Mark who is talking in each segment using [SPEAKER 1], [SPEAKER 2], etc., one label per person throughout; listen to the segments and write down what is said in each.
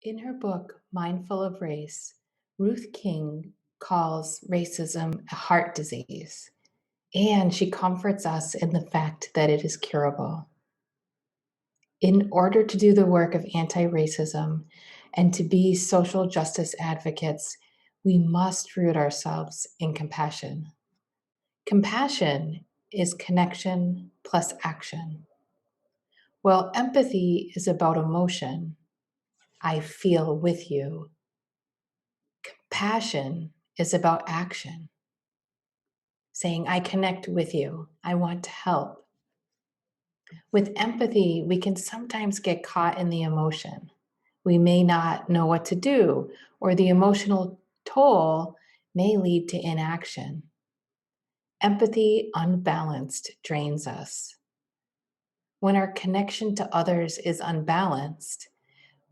[SPEAKER 1] In her book, Mindful of Race, Ruth King calls racism a heart disease, and she comforts us in the fact that it is curable. In order to do the work of anti racism and to be social justice advocates, we must root ourselves in compassion. Compassion is connection plus action. Well, empathy is about emotion. I feel with you. Passion is about action, saying, I connect with you. I want to help. With empathy, we can sometimes get caught in the emotion. We may not know what to do, or the emotional toll may lead to inaction. Empathy, unbalanced, drains us. When our connection to others is unbalanced,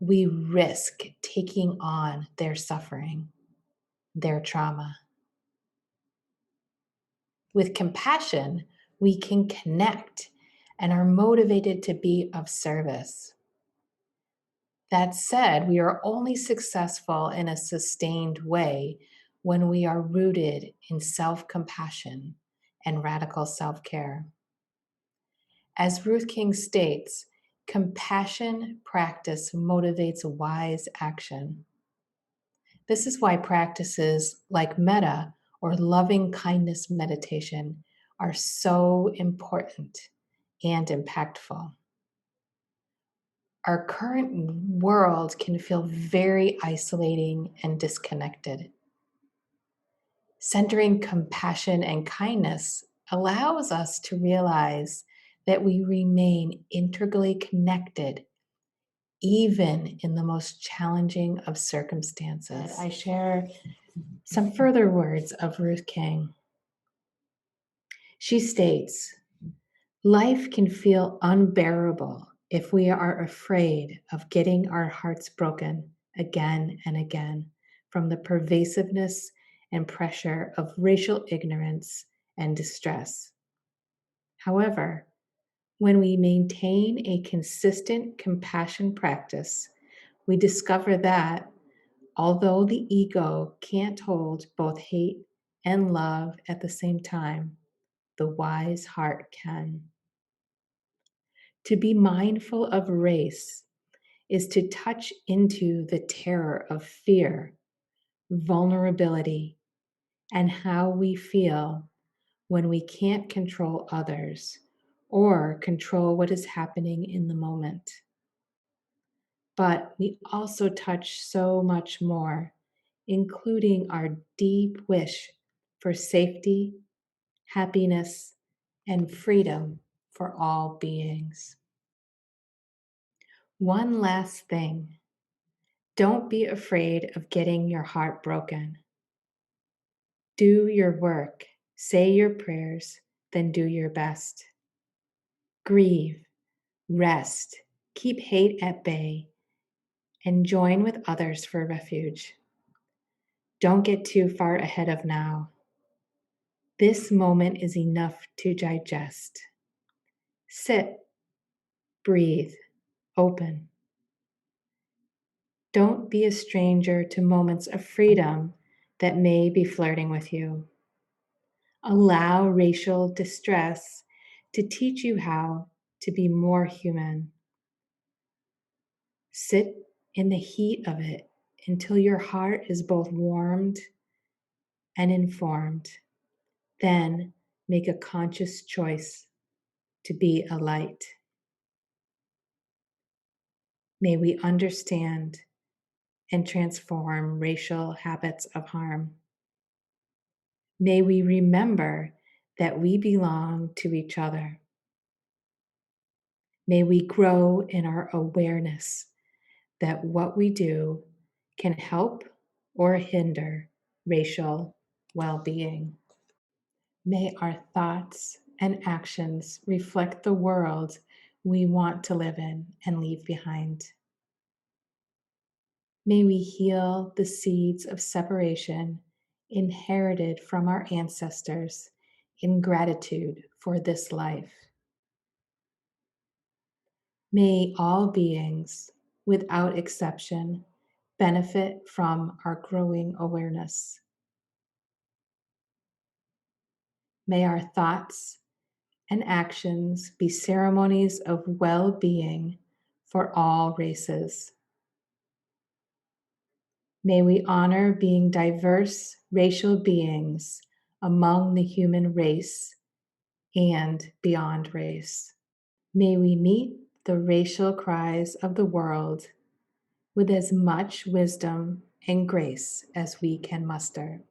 [SPEAKER 1] we risk taking on their suffering, their trauma. With compassion, we can connect and are motivated to be of service. That said, we are only successful in a sustained way when we are rooted in self-compassion and radical self-care. As Ruth King states, compassion practice motivates wise action. This is why practices like metta or loving kindness meditation are so important and impactful. Our current world can feel very isolating and disconnected. Centering compassion and kindness allows us to realize that we remain integrally connected even in the most challenging of circumstances. I share some further words of Ruth King. She states, life can feel unbearable if we are afraid of getting our hearts broken again and again from the pervasiveness and pressure of racial ignorance and distress. However, when we maintain a consistent compassion practice, we discover that although the ego can't hold both hate and love at the same time, the wise heart can. To be mindful of race is to touch into the terror of fear, vulnerability, and how we feel when we can't control others or control what is happening in the moment. But we also touch so much more, including our deep wish for safety, happiness, and freedom for all beings. One last thing. Don't be afraid of getting your heart broken. Do your work, say your prayers, then do your best. Grieve, rest, keep hate at bay, and join with others for refuge. Don't get too far ahead of now. This moment is enough to digest. Sit, breathe, open. Don't be a stranger to moments of freedom that may be flirting with you. Allow racial distress to teach you how to be more human. Sit in the heat of it until your heart is both warmed and informed. Then make a conscious choice to be a light. May we understand and transform racial habits of harm. May we remember that we belong to each other. May we grow in our awareness that what we do can help or hinder racial well-being. May our thoughts and actions reflect the world we want to live in and leave behind. May we heal the seeds of separation inherited from our ancestors in gratitude for this life. May all beings, without exception, benefit from our growing awareness. May our thoughts and actions be ceremonies of well being for all races. May we honor being diverse racial beings among the human race and beyond race. May we meet the racial cries of the world with as much wisdom and grace as we can muster.